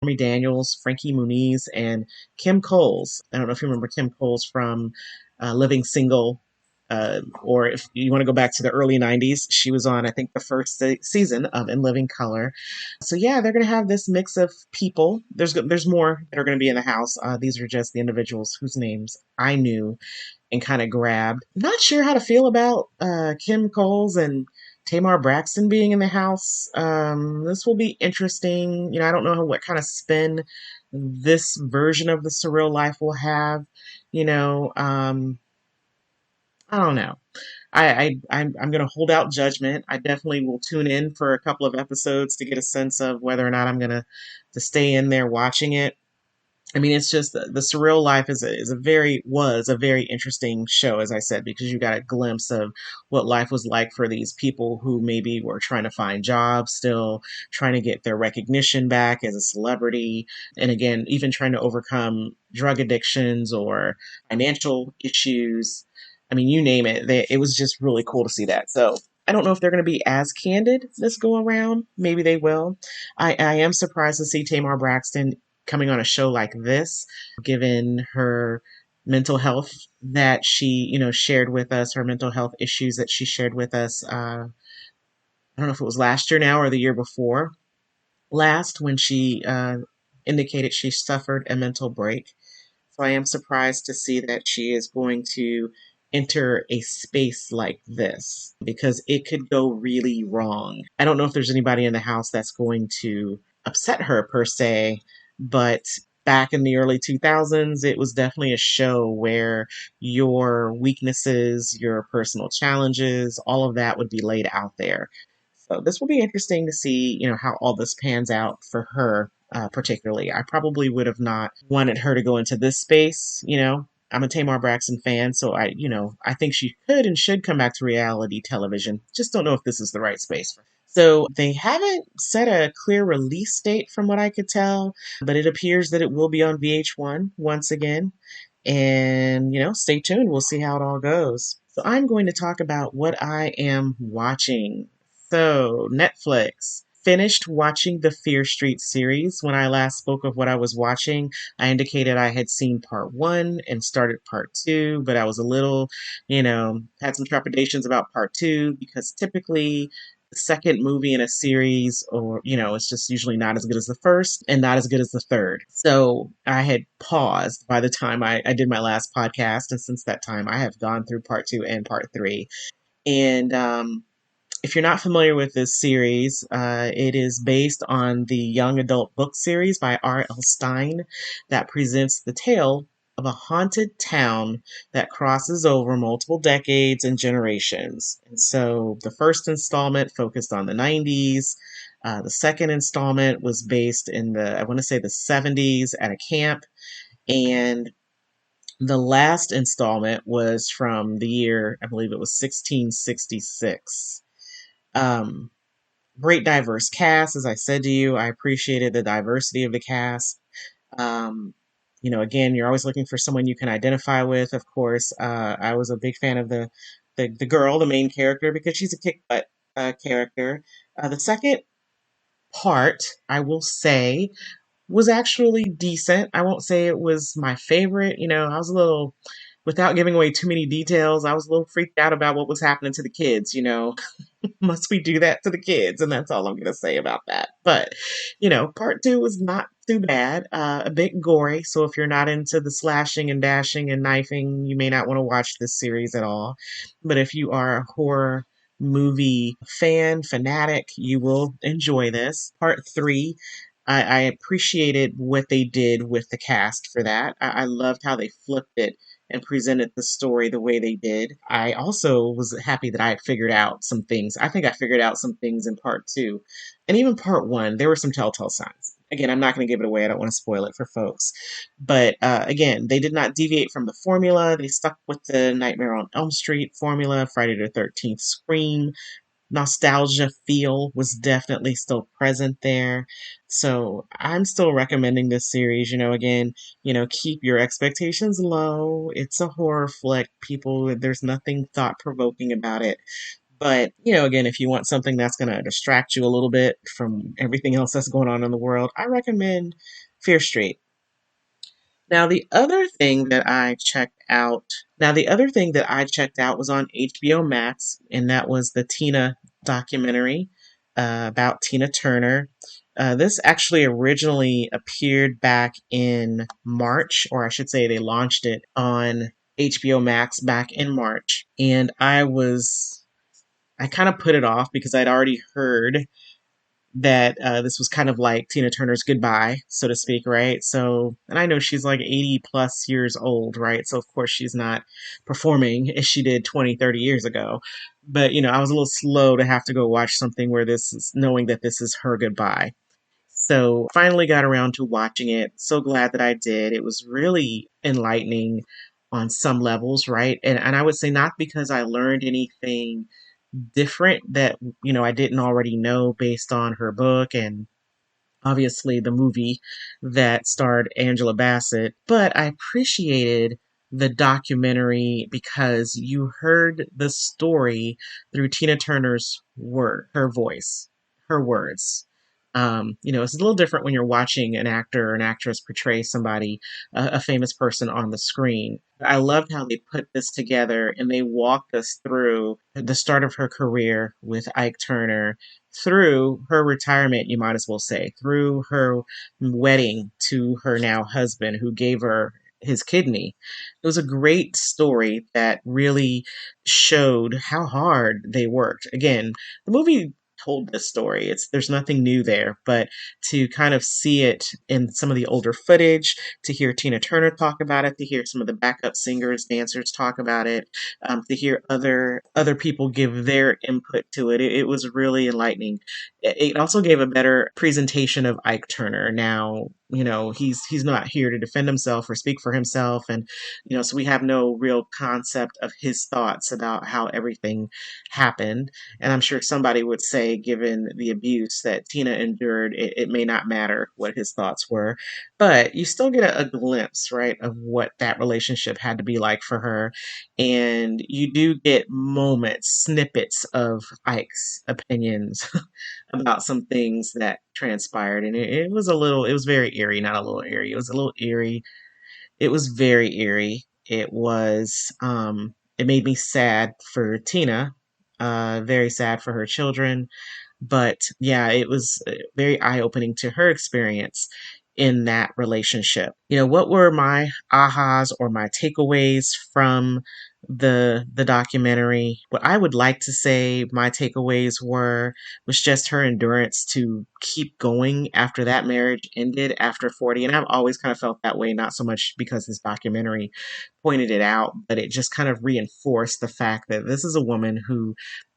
Stormy Daniels, Frankie Muniz, and Kim Coles. I don't know if you remember Kim Coles from Living Single, or if you want to go back to the early 90s, she was on, I think, the first season of In Living Color. So yeah, they're going to have this mix of people. There's more that are going to be in the house. These are just the individuals whose names I knew and kind of grabbed. Not sure how to feel about Kim Coles and Tamar Braxton being in the house. This will be interesting. I don't know what kind of spin this version of the surreal life will have. You know, I don't know. I'm going to hold out judgment. I definitely will tune in for a couple of episodes to get a sense of whether or not I'm going to stay in there watching it. I mean, it's just the Surreal Life was a very interesting show, as I said, because you got a glimpse of what life was like for these people who maybe were trying to find jobs, still trying to get their recognition back as a celebrity, and again, even trying to overcome drug addictions or financial issues. I mean, you name it. It was just really cool to see that. So I don't know if they're going to be as candid this go around. Maybe they will. I am surprised to see Tamar Braxton coming on a show like this, given her mental health that she, shared with us, her mental health issues that she shared with us. I don't know if it was last year now or the year before last when she indicated she suffered a mental break. So I am surprised to see that she is going to enter a space like this because it could go really wrong. I don't know if there's anybody in the house that's going to upset her per se, but back in the early 2000s, it was definitely a show where your weaknesses, your personal challenges, all of that would be laid out there. So this will be interesting to see, how all this pans out for her, particularly. I probably would have not wanted her to go into this space. I'm a Tamar Braxton fan, so I think she could and should come back to reality television. Just don't know if this is the right space for her. So they haven't set a clear release date from what I could tell, but it appears that it will be on VH1 once again. And, stay tuned. We'll see how it all goes. So I'm going to talk about what I am watching. So, Netflix. Finished watching the Fear Street series. When I last spoke of what I was watching, I indicated I had seen part one and started part two, but I was a little, had some trepidations about part two because typically the second movie in a series, or, it's just usually not as good as the first and not as good as the third. So I had paused by the time I did my last podcast. And since that time, I have gone through part two and part three. And, if you're not familiar with this series, it is based on the young adult book series by R.L. Stine that presents the tale of a haunted town that crosses over multiple decades and generations. And so the first installment focused on the 90s. The second installment was based in I want to say the 70s at a camp. And the last installment was from the year, I believe it was 1666. Um, Great diverse cast, as I said to you. I appreciated the diversity of the cast. Um, again, you're always looking for someone you can identify with. Of course, I was a big fan of the girl, the main character, because she's a kick butt character. The second part, I will say, was actually decent. I won't say it was my favorite. I was a little, without giving away too many details, I was a little freaked out about what was happening to the kids. Must we do that to the kids? And that's all I'm going to say about that. But, part two was not too bad, a bit gory. So if you're not into the slashing and dashing and knifing, you may not want to watch this series at all. But if you are a horror movie fanatic, you will enjoy this. Part three, I appreciated what they did with the cast for that. I loved how they flipped it and presented the story the way they did. I also was happy that I had figured out some things. I think I figured out some things in part two. And even part one, there were some telltale signs. Again, I'm not going to give it away. I don't want to spoil it for folks. But again, they did not deviate from the formula. They stuck with the Nightmare on Elm Street formula, Friday the 13th Scream, nostalgia feel was definitely still present there. So I'm still recommending this series. Again, keep your expectations low. It's a horror flick, people. There's nothing thought provoking about it. But, again, if you want something that's going to distract you a little bit from everything else that's going on in the world, I recommend Fear Street. Now, the other thing that I checked out was on HBO Max, and that was the Tina documentary about Tina Turner. This actually originally appeared back in March, or I should say, they launched it on HBO Max back in March, and I kind of put it off because I'd already heard that this was kind of like Tina Turner's goodbye, so to speak, right? So, and I know she's like 80 plus years old, right? So, of course, she's not performing as she did 20, 30 years ago. But, I was a little slow to have to go watch something where this is knowing that this is her goodbye. So, finally got around to watching it. So glad that I did. It was really enlightening on some levels, right? And I would say not because I learned anything different that I didn't already know based on her book and obviously the movie that starred Angela Bassett, but I appreciated the documentary because you heard the story through Tina Turner's her voice, her words. It's a little different when you're watching an actor or an actress portray somebody, a famous person on the screen. I loved how they put this together and they walked us through the start of her career with Ike Turner, through her retirement, you might as well say, through her wedding to her now husband who gave her his kidney. It was a great story that really showed how hard they worked. Again, the movie told this story. There's nothing new there, but to kind of see it in some of the older footage, to hear Tina Turner talk about it, to hear some of the backup singers, dancers talk about it, to hear other people give their input to it. It was really enlightening. It also gave a better presentation of Ike Turner. Now, he's not here to defend himself or speak for himself, and so we have no real concept of his thoughts about how everything happened. And I'm sure somebody would say, given the abuse that Tina endured, it may not matter what his thoughts were, but you still get a glimpse, right, of what that relationship had to be like for her. And you do get moments, snippets of Ike's opinions about some things that transpired. And it was very eerie, not a little eerie. It was a little eerie. It was very eerie. It made me sad for Tina, very sad for her children. But yeah, it was very eye opening to her experience in that relationship. What were my ahas or my takeaways from the documentary? What I would like to say my takeaways was just her endurance to keep going after that marriage ended after 40. And I've always kind of felt that way, not so much because this documentary pointed it out, but it just kind of reinforced the fact that this is a woman who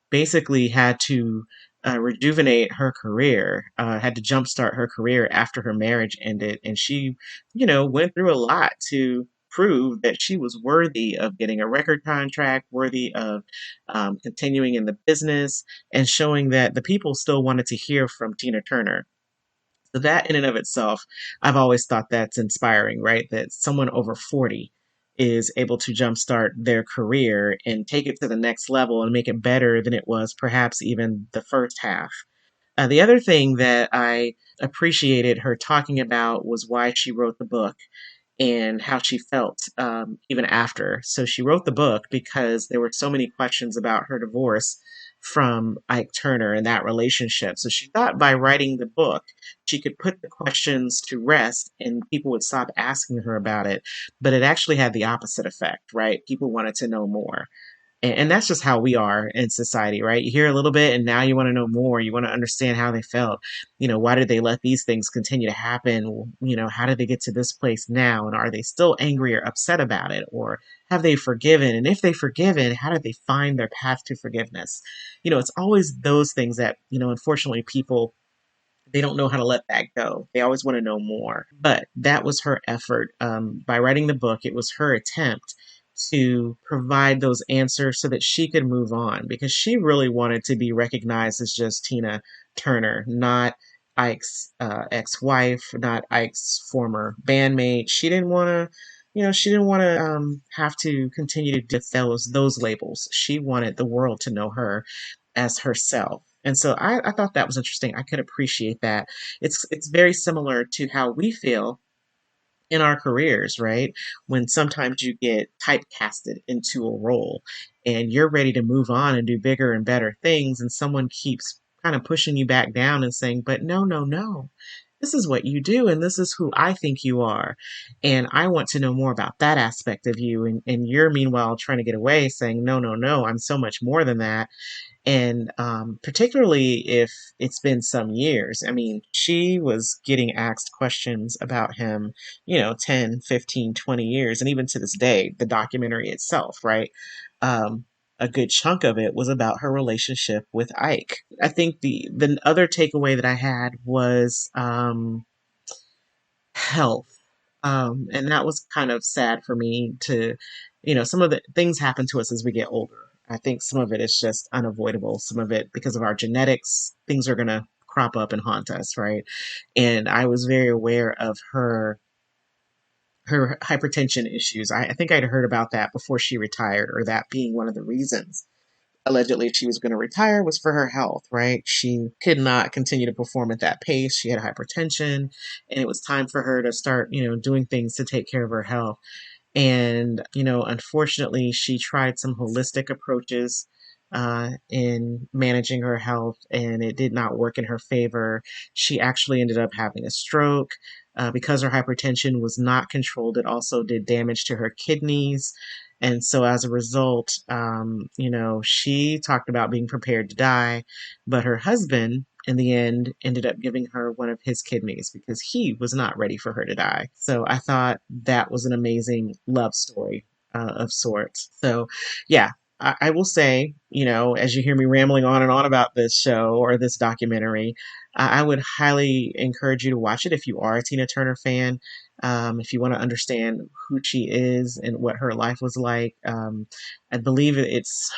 basically had to rejuvenate her career, had to jumpstart her career after her marriage ended. And she, went through a lot to prove that she was worthy of getting a record contract, worthy of continuing in the business, and showing that the people still wanted to hear from Tina Turner. So that in and of itself, I've always thought that's inspiring, right? That someone over 40 is able to jumpstart their career and take it to the next level and make it better than it was perhaps even the first half. The other thing that I appreciated her talking about was why she wrote the book and how she felt even after. So she wrote the book because there were so many questions about her divorce from Ike Turner and that relationship. So she thought by writing the book, she could put the questions to rest and people would stop asking her about it. But it actually had the opposite effect, right? People wanted to know more. And that's just how we are in society, right? You hear a little bit and now you want to know more. You want to understand how they felt. Why did they let these things continue to happen? How did they get to this place now? And are they still angry or upset about it? Or have they forgiven? And if they've forgiven, how did they find their path to forgiveness? It's always those things that, unfortunately, people they don't know how to let that go. They always want to know more. But that was her effort. By writing the book, it was her attempt to provide those answers so that she could move on because she really wanted to be recognized as just Tina Turner, not Ike's ex wife, not Ike's former bandmate. She didn't want to. she didn't want to have to continue to get those labels. She wanted the world to know her as herself. And so I thought that was interesting. I could appreciate that. It's very similar to how we feel in our careers, right? When sometimes you get typecasted into a role and you're ready to move on and do bigger and better things, and someone keeps kind of pushing you back down and saying, but no, no, no. This is what you do, and this is who I think you are. And I want to know more about that aspect of you. And you're meanwhile trying to get away, saying, no, no, no, I'm so much more than that. And particularly if it's been some years. I mean, she was getting asked questions about him, 10, 15, 20 years. And even to this day, the documentary itself, right? Um, a good chunk of it was about her relationship with Ike. I think the other takeaway that I had was health. And that was kind of sad for me to, some of the things happen to us as we get older. I think some of it is just unavoidable. Some of it, because of our genetics, things are going to crop up and haunt us, right? And I was very aware of her hypertension issues. I think I'd heard about that before she retired, or that being one of the reasons allegedly she was going to retire was for her health, right? She could not continue to perform at that pace. She had hypertension, and it was time for her to start, doing things to take care of her health. And, unfortunately, she tried some holistic approaches in managing her health, and it did not work in her favor. She actually ended up having a stroke. Because her hypertension was not controlled, it also did damage to her kidneys. And so as a result, she talked about being prepared to die, but her husband, in the end, ended up giving her one of his kidneys because he was not ready for her to die. So I thought that was an amazing love story of sorts. So, yeah. I will say, as you hear me rambling on and on about this show or this documentary, I would highly encourage you to watch it if you are a Tina Turner fan. If you want to understand who she is and what her life was like, I believe it's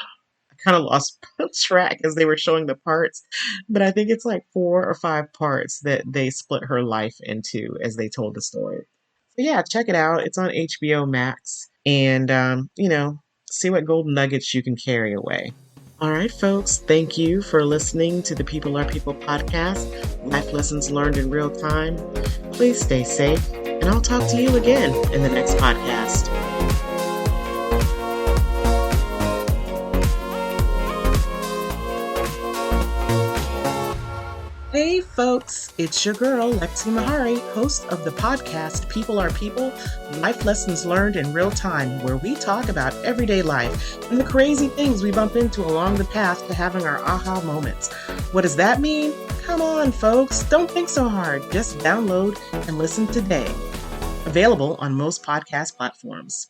I kind of lost track as they were showing the parts, but I think it's like 4 or 5 parts that they split her life into as they told the story. So yeah, check it out. It's on HBO Max, and see what golden nuggets you can carry away. All right, folks, thank you for listening to the People Are People podcast, life lessons learned in real time. Please stay safe, and I'll talk to you again in the next podcast. Hey folks, it's your girl, Lexi Mahari, host of the podcast People Are People, Life Lessons Learned in Real Time, where we talk about everyday life and the crazy things we bump into along the path to having our aha moments. What does that mean? Come on, folks, don't think so hard. Just download and listen today. Available on most podcast platforms.